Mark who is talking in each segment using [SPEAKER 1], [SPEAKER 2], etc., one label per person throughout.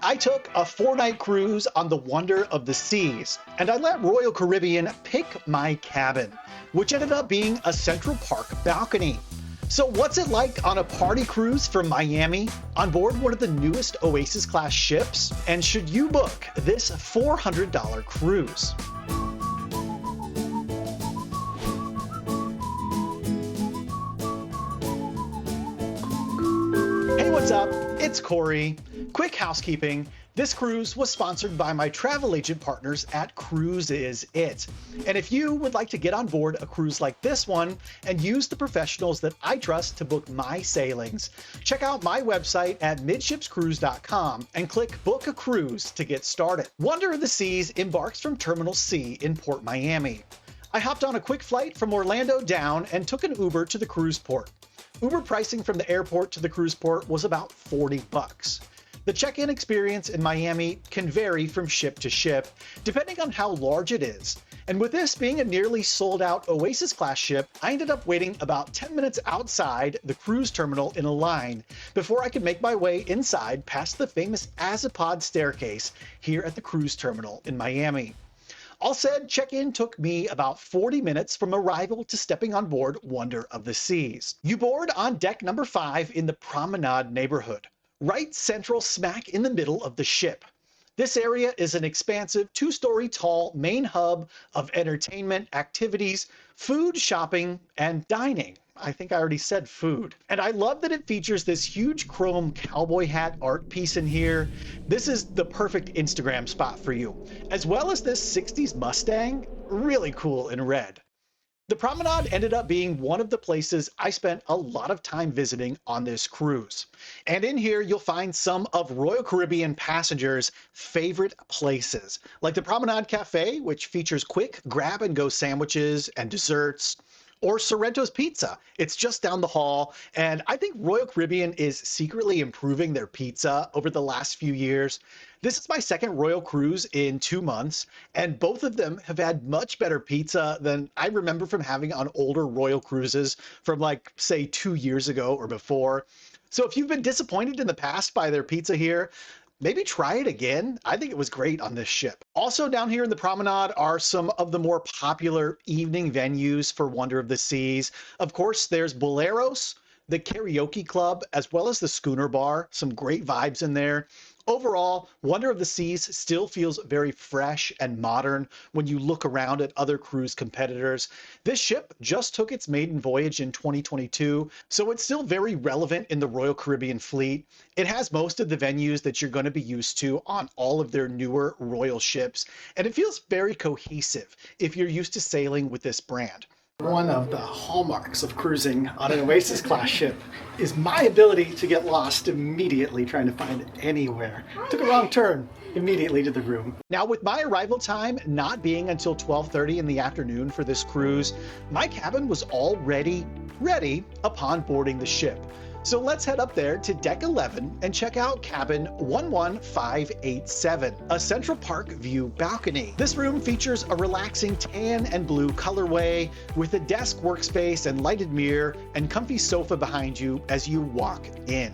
[SPEAKER 1] I took a 4-night cruise on the Wonder of the Seas, and I let Royal Caribbean pick my cabin, which ended up being a Central Park balcony. So what's it like on a party cruise from Miami on board one of the newest Oasis-class ships? And should you book this $400 cruise? Hey, what's up? It's Corey. Quick housekeeping. This cruise was sponsored by my travel agent partners at Cruise-Is-It. And if you would like to get on board a cruise like this one and use the professionals that I trust to book my sailings, check out my website at midshipscruise.com and click Book a Cruise to get started. Wonder of the Seas embarks from Terminal C in Port Miami. I hopped on a quick flight from Orlando down and took an Uber to the cruise port. Uber pricing from the airport to the cruise port was about $40. The check-in experience in Miami can vary from ship to ship, depending on how large it is. And with this being a nearly sold-out Oasis-class ship, I ended up waiting about 10 minutes outside the cruise terminal in a line before I could make my way inside past the famous Azipod staircase here at the cruise terminal in Miami. All said, check-in took me about 40 minutes from arrival to stepping on board Wonder of the Seas. You board on deck number 5 in the Promenade neighborhood, right central smack in the middle of the ship. This area is an expansive 2-story tall main hub of entertainment, activities, food, shopping, and dining. I think I already said food. And I love that it features this huge chrome cowboy hat art piece in here. This is the perfect Instagram spot for you, as well as this 60s Mustang, really cool in red. The Promenade ended up being one of the places I spent a lot of time visiting on this cruise. And in here, you'll find some of Royal Caribbean passengers' favorite places, like the Promenade Cafe, which features quick grab-and-go sandwiches and desserts, or Sorrento's Pizza. It's just down the hall, and I think Royal Caribbean is secretly improving their pizza over the last few years. This is my second Royal cruise in 2 months, and both of them have had much better pizza than I remember from having on older Royal cruises from, like, say 2 years ago or before. So if you've been disappointed in the past by their pizza here, maybe try it again. I think it was great on this ship. Also down here in the Promenade are some of the more popular evening venues for Wonder of the Seas. Of course, there's Boleros, the karaoke club, as well as the Schooner Bar. Some great vibes in there. Overall, Wonder of the Seas still feels very fresh and modern when you look around at other cruise competitors. This ship just took its maiden voyage in 2022, so it's still very relevant in the Royal Caribbean fleet. It has most of the venues that you're going to be used to on all of their newer Royal ships, and it feels very cohesive if you're used to sailing with this brand. One of the hallmarks of cruising on an Oasis-class ship is my ability to get lost immediately trying to find anywhere. Took a wrong turn immediately to the room. Now, with my arrival time not being until 12:30 in the afternoon for this cruise, my cabin was already ready upon boarding the ship. So let's head up there to deck 11 and check out cabin 11587, a Central Park view balcony. This room features a relaxing tan and blue colorway with a desk workspace and lighted mirror and comfy sofa behind you as you walk in.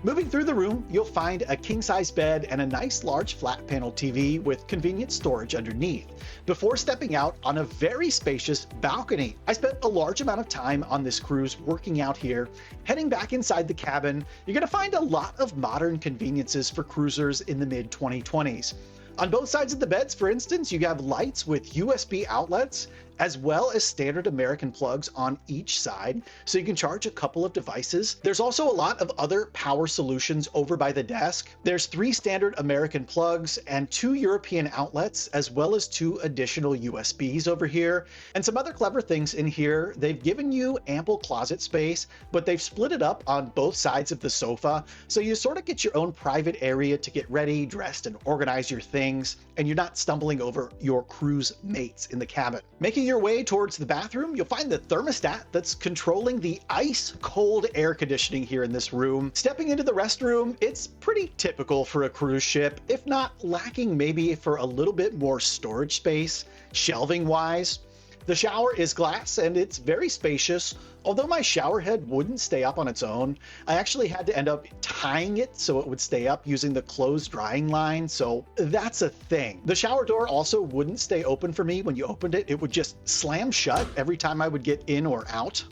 [SPEAKER 1] Moving through the room, you'll find a king-size bed and a nice large flat panel TV with convenient storage underneath, before stepping out on a very spacious balcony. I spent a large amount of time on this cruise working out here. Heading back inside the cabin, you're going to find a lot of modern conveniences for cruisers in the mid-2020s. On both sides of the beds, for instance, you have lights with USB outlets, as well as standard American plugs on each side, so you can charge a couple of devices. There's also a lot of other power solutions over by the desk. There's 3 standard American plugs and 2 European outlets, as well as 2 additional USBs over here. And some other clever things in here. They've given you ample closet space, but they've split it up on both sides of the sofa, so you sort of get your own private area to get ready, dressed, and organize your things, and you're not stumbling over your cruise mates in the cabin. Making your way towards the bathroom, you'll find the thermostat that's controlling the ice-cold air conditioning here in this room. Stepping into the restroom, it's pretty typical for a cruise ship, if not lacking maybe for a little bit more storage space, shelving-wise. The shower is glass and it's very spacious. Although my shower head wouldn't stay up on its own, I actually had to end up tying it so it would stay up using the closed drying line, so that's a thing. The shower door also wouldn't stay open for me when you opened it. It would just slam shut every time I would get in or out.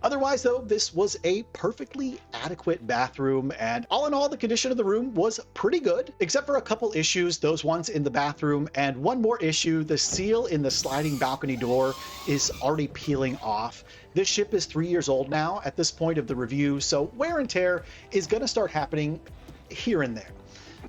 [SPEAKER 1] Otherwise, though, this was a perfectly adequate bathroom, and all in all, the condition of the room was pretty good, except for a couple issues, those ones in the bathroom, and one more issue: the seal in the sliding balcony door is already peeling off. This ship is 3 years old now at this point of the review, so wear and tear is going to start happening here and there.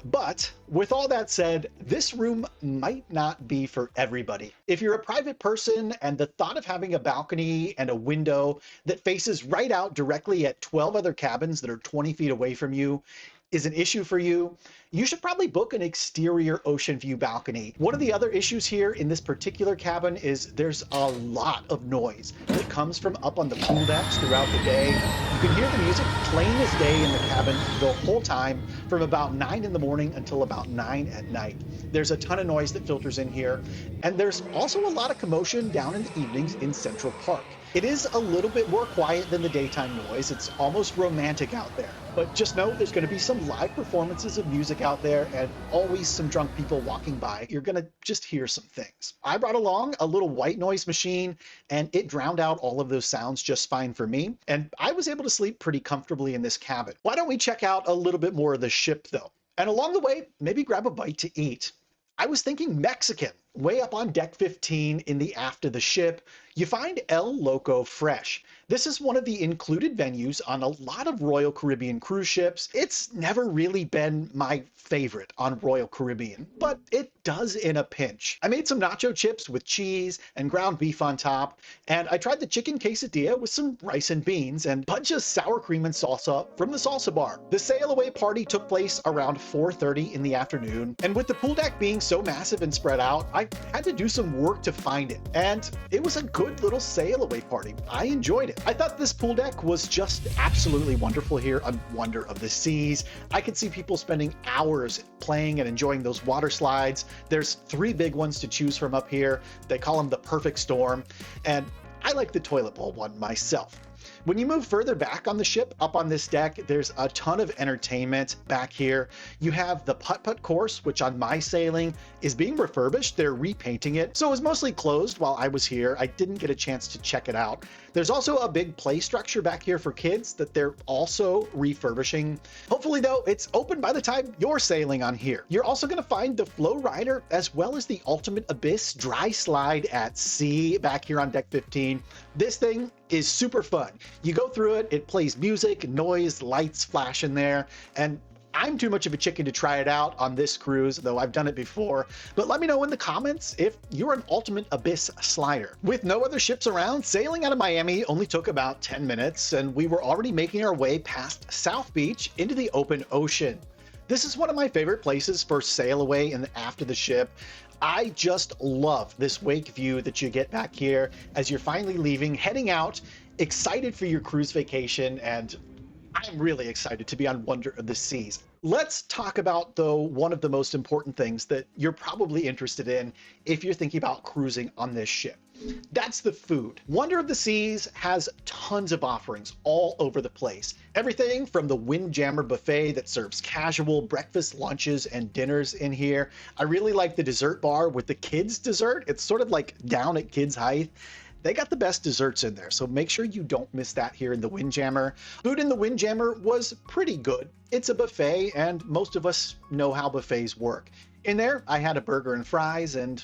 [SPEAKER 1] But with all that said, this room might not be for everybody. If you're a private person and the thought of having a balcony and a window that faces right out directly at 12 other cabins that are 20 feet away from you is an issue for you, you should probably book an exterior ocean view balcony. One of the other issues here in this particular cabin is there's a lot of noise that comes from up on the pool decks throughout the day. You can hear the music plain as day in the cabin the whole time from about 9 in the morning until about 9 at night. There's a ton of noise that filters in here, and there's also a lot of commotion down in the evenings in Central Park. It is a little bit more quiet than the daytime noise. It's almost romantic out there. But just know there's going to be some live performances of music out there and always some drunk people walking by. You're going to just hear some things. I brought along a little white noise machine, and it drowned out all of those sounds just fine for me. And I was able to sleep pretty comfortably in this cabin. Why don't we check out a little bit more of the ship, though? And along the way, maybe grab a bite to eat. I was thinking Mexican. Way up on deck 15 in the aft of the ship, you find El Loco Fresh. This is one of the included venues on a lot of Royal Caribbean cruise ships. It's never really been my favorite on Royal Caribbean, but it does in a pinch. I made some nacho chips with cheese and ground beef on top, and I tried the chicken quesadilla with some rice and beans and a bunch of sour cream and salsa from the salsa bar. The Sailaway party took place around 4:30 in the afternoon, and with the pool deck being so massive and spread out, I had to do some work to find it, and it was a good little Sailaway party. I enjoyed it. I thought this pool deck was just absolutely wonderful here on Wonder of the Seas. I could see people spending hours playing and enjoying those water slides. There's 3 big ones to choose from up here. They call them the perfect storm, and I like the toilet bowl one myself. When you move further back on the ship, up on this deck, there's a ton of entertainment back here. You have the putt-putt course, which on my sailing is being refurbished. They're repainting it, so it was mostly closed while I was here. I didn't get a chance to check it out. There's also a big play structure back here for kids that they're also refurbishing. Hopefully, though, it's open by the time you're sailing on here. You're also going to find the Flow Rider as well as the Ultimate Abyss dry slide at sea back here on deck 15. This thing is super fun. You go through it, it plays music, noise, lights flash in there, and I'm too much of a chicken to try it out on this cruise, though I've done it before. But let me know in the comments if you're an Ultimate Abyss slider. With no other ships around, sailing out of Miami only took about 10 minutes, and we were already making our way past South Beach into the open ocean. This is one of my favorite places for sail away in the aft of the ship. I just love this wake view that you get back here as you're finally leaving, heading out, excited for your cruise vacation, and I'm really excited to be on Wonder of the Seas. Let's talk about, though, one of the most important things that you're probably interested in if you're thinking about cruising on this ship. That's the food. Wonder of the Seas has tons of offerings all over the place. Everything from the Windjammer buffet that serves casual breakfast, lunches, and dinners in here. I really like the dessert bar with the kids' dessert. It's sort of like down at kids' height. They got the best desserts in there, so make sure you don't miss that here in the Windjammer. Food in the Windjammer was pretty good. It's a buffet, and most of us know how buffets work. In there, I had a burger and fries, and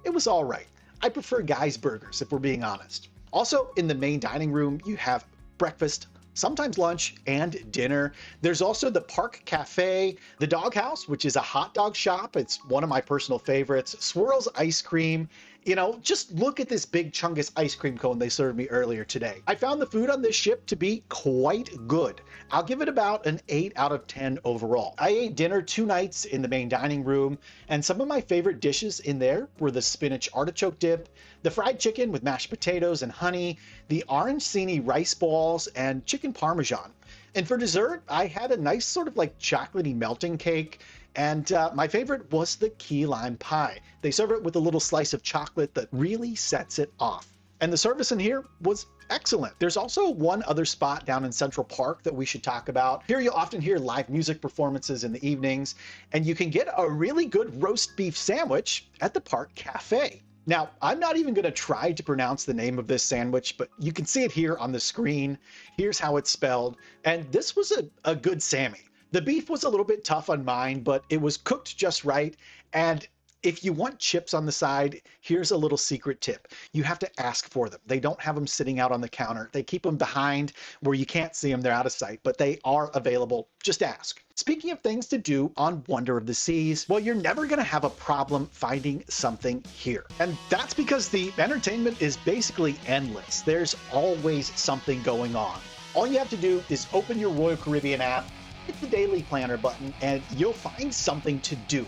[SPEAKER 1] it was all right. I prefer Guy's Burgers, if we're being honest. Also, in the main dining room, you have breakfast, sometimes lunch, and dinner. There's also the Park Cafe, the Doghouse, which is a hot dog shop. It's one of my personal favorites. Swirls Ice Cream. You know, just look at this big Chungus ice cream cone they served me earlier today. I found the food on this ship to be quite good. I'll give it about an 8 out of 10 overall. I ate dinner 2 nights in the main dining room, and some of my favorite dishes in there were the spinach artichoke dip, the fried chicken with mashed potatoes and honey, the arancini rice balls, and chicken parmesan. And for dessert, I had a nice sort of like chocolatey melting cake. And my favorite was the key lime pie. They serve it with a little slice of chocolate that really sets it off. And the service in here was excellent. There's also one other spot down in Central Park that we should talk about. Here you'll often hear live music performances in the evenings, and you can get a really good roast beef sandwich at the Park Cafe. Now, I'm not even going to try to pronounce the name of this sandwich, but you can see it here on the screen. Here's how it's spelled. And this was a good Sammy. The beef was a little bit tough on mine, but it was cooked just right. And if you want chips on the side, here's a little secret tip. You have to ask for them. They don't have them sitting out on the counter. They keep them behind where you can't see them. They're out of sight, but they are available. Just ask. Speaking of things to do on Wonder of the Seas, well, you're never going to have a problem finding something here. And that's because the entertainment is basically endless. There's always something going on. All you have to do is open your Royal Caribbean app, hit the daily planner button, and you'll find something to do.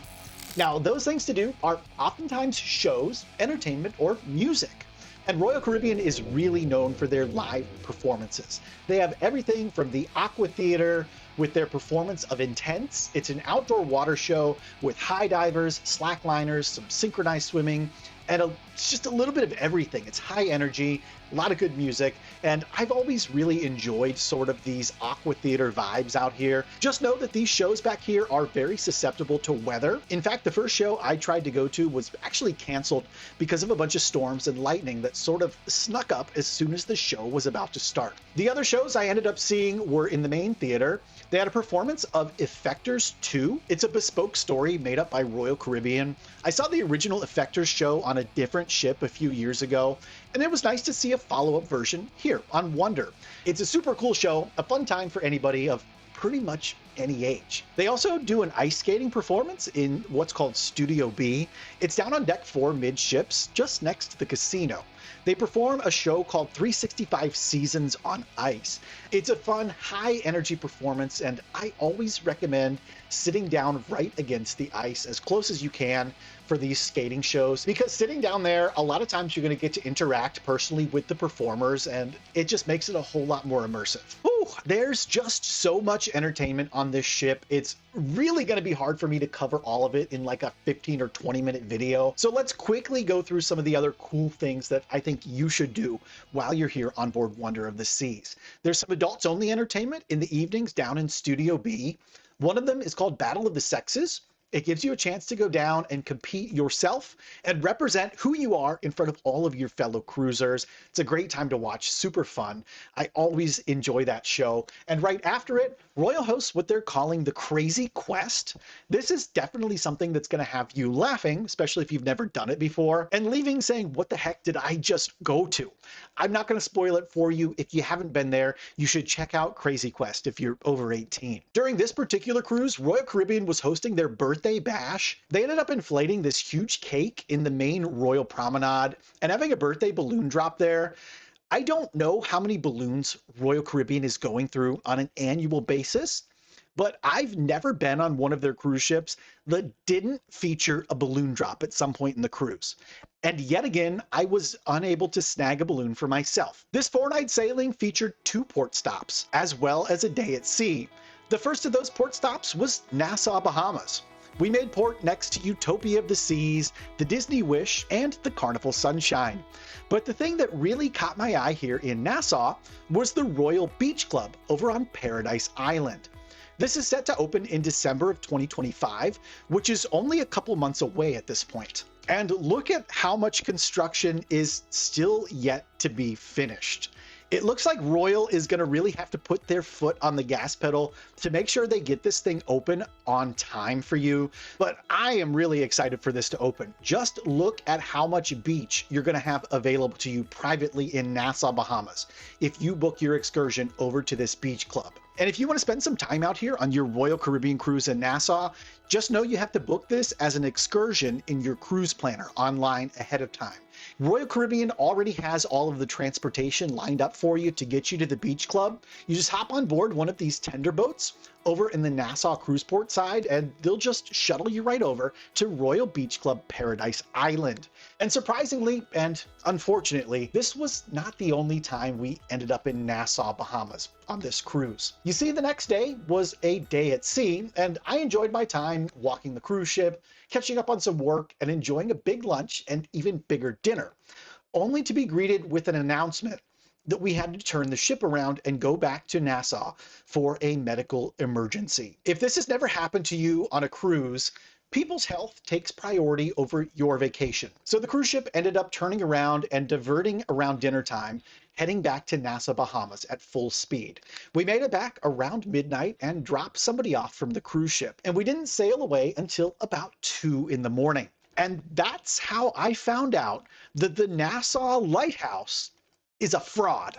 [SPEAKER 1] Now, those things to do are oftentimes shows, entertainment, or music. And Royal Caribbean is really known for their live performances. They have everything from the AquaTheater with their performance of Intense. It's an outdoor water show with high divers, slackliners, some synchronized swimming, and it's just a little bit of everything. It's high energy, a lot of good music, and I've always really enjoyed sort of these AquaTheater vibes out here. Just know that these shows back here are very susceptible to weather. In fact, the first show I tried to go to was actually canceled because of a bunch of storms and lightning that sort of snuck up as soon as the show was about to start. The other shows I ended up seeing were in the main theater. They had a performance of Effectors 2. It's a bespoke story made up by Royal Caribbean. I saw the original Effectors show on a different ship a few years ago, and it was nice to see a follow-up version here on Wonder. It's a super cool show, a fun time for anybody of pretty much any age. They also do an ice skating performance in what's called Studio B. It's down on deck 4 Midships, just next to the casino. They perform a show called 365 Seasons on Ice. It's a fun, high-energy performance, and I always recommend sitting down right against the ice as close as you can for these skating shows, because sitting down there, a lot of times you're going to get to interact personally with the performers, and it just makes it a whole lot more immersive. Whew, there's just so much entertainment on this ship. It's really going to be hard for me to cover all of it in like a 15 or 20-minute video. So let's quickly go through some of the other cool things that I think you should do while you're here on board Wonder of the Seas. There's some adults-only entertainment in the evenings down in Studio B. One of them is called Battle of the Sexes. It gives you a chance to go down and compete yourself and represent who you are in front of all of your fellow cruisers. It's a great time to watch, super fun. I always enjoy that show. And right after it, Royal hosts what they're calling the Crazy Quest. This is definitely something that's going to have you laughing, especially if you've never done it before, and leaving saying, what the heck did I just go to? I'm not going to spoil it for you. If you haven't been there, you should check out Crazy Quest if you're over 18. During this particular cruise, Royal Caribbean was hosting their birthday bash. They ended up inflating this huge cake in the main Royal Promenade and having a birthday balloon drop there. I don't know how many balloons Royal Caribbean is going through on an annual basis, but I've never been on one of their cruise ships that didn't feature a balloon drop at some point in the cruise. And yet again, I was unable to snag a balloon for myself. This 4-night sailing featured 2 port stops, as well as a day at sea. The first of those port stops was Nassau, Bahamas. We made port next to Utopia of the Seas, the Disney Wish, and the Carnival Sunshine. But the thing that really caught my eye here in Nassau was the Royal Beach Club over on Paradise Island. This is set to open in December of 2025, which is only a couple months away at this point. And look at how much construction is still yet to be finished. It looks like Royal is going to really have to put their foot on the gas pedal to make sure they get this thing open on time for you. But I am really excited for this to open. Just look at how much beach you're going to have available to you privately in Nassau, Bahamas, if you book your excursion over to this beach club. And if you want to spend some time out here on your Royal Caribbean cruise in Nassau, just know you have to book this as an excursion in your cruise planner online ahead of time. Royal Caribbean already has all of the transportation lined up for you to get you to the beach club. You just hop on board one of these tender boats, over in the Nassau cruise port side, and they'll just shuttle you right over to Royal Beach Club Paradise Island. And surprisingly, and unfortunately, this was not the only time we ended up in Nassau, Bahamas on this cruise. You see, the next day was a day at sea, and I enjoyed my time walking the cruise ship, catching up on some work, and enjoying a big lunch and even bigger dinner, only to be greeted with an announcement that we had to turn the ship around and go back to Nassau for a medical emergency. If this has never happened to you on a cruise, people's health takes priority over your vacation. So the cruise ship ended up turning around and diverting around dinner time, heading back to Nassau, Bahamas at full speed. We made it back around midnight and dropped somebody off from the cruise ship, and we didn't sail away until about 2 in the morning. And that's how I found out that the Nassau Lighthouse is a fraud.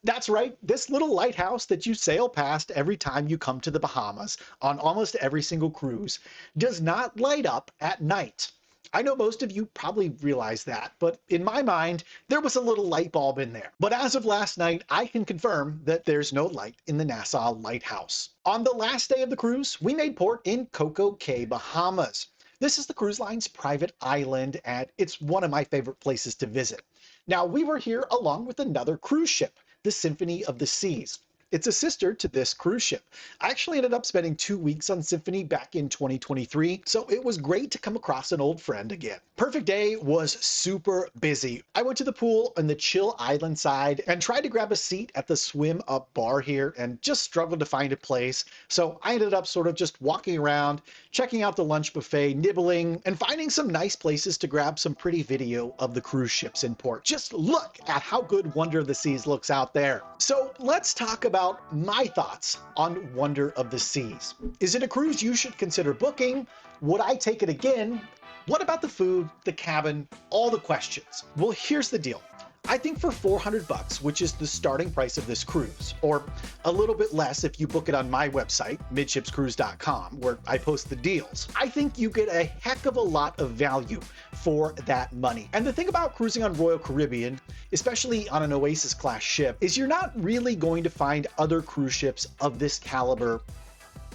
[SPEAKER 1] That's right, this little lighthouse that you sail past every time you come to the Bahamas on almost every single cruise does not light up at night. I know most of you probably realize that, but in my mind, there was a little light bulb in there. But as of last night, I can confirm that there's no light in the Nassau Lighthouse. On the last day of the cruise, we made port in CoCo Cay, Bahamas. This is the cruise line's private island, and it's one of my favorite places to visit. Now, we were here along with another cruise ship, the Symphony of the Seas. It's a sister to this cruise ship. I actually ended up spending 2 weeks on Symphony back in 2023, so it was great to come across an old friend again. Perfect day was super busy. I went to the pool on the chill island side and tried to grab a seat at the swim up bar here and just struggled to find a place. So I ended up sort of just walking around, checking out the lunch buffet, nibbling, and finding some nice places to grab some pretty video of the cruise ships in port. Just look at how good Wonder of the Seas looks out there. So let's talk about my thoughts on Wonder of the Seas. Is it a cruise you should consider booking? Would I take it again? What about the food, the cabin, all the questions? Well, here's the deal. I think for $400, which is the starting price of this cruise, or a little bit less if you book it on my website, midshipscruise.com, where I post the deals, I think you get a heck of a lot of value for that money. And the thing about cruising on Royal Caribbean, especially on an Oasis-class ship, is you're not really going to find other cruise ships of this caliber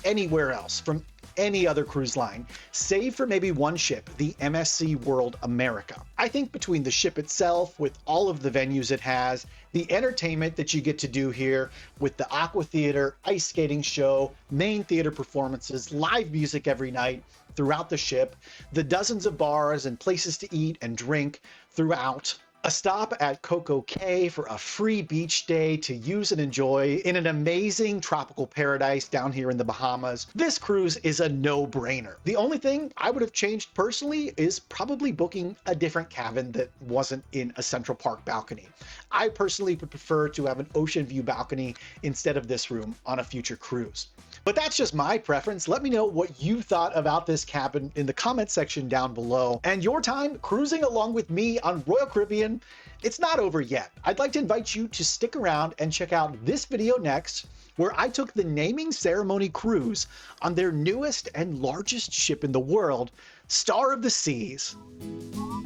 [SPEAKER 1] anywhere else from any other cruise line, save for maybe one ship, the MSC World America. I think between the ship itself, with all of the venues it has, the entertainment that you get to do here with the AquaTheater, ice skating show, main theater performances, live music every night throughout the ship, the dozens of bars and places to eat and drink throughout, a stop at CoCo Cay for a free beach day to use and enjoy in an amazing tropical paradise down here in the Bahamas. This cruise is a no-brainer. The only thing I would have changed personally is probably booking a different cabin that wasn't in a Central Park balcony. I personally would prefer to have an ocean view balcony instead of this room on a future cruise. But that's just my preference. Let me know what you thought about this cabin in the comment section down below. And your time cruising along with me on Royal Caribbean, it's not over yet. I'd like to invite you to stick around and check out this video next, where I took the naming ceremony cruise on their newest and largest ship in the world, Star of the Seas.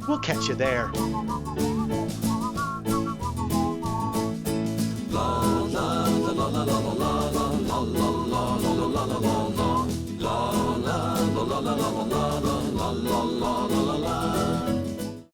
[SPEAKER 1] We'll catch you there. La la la la la la la la la la la la la la la la la la la la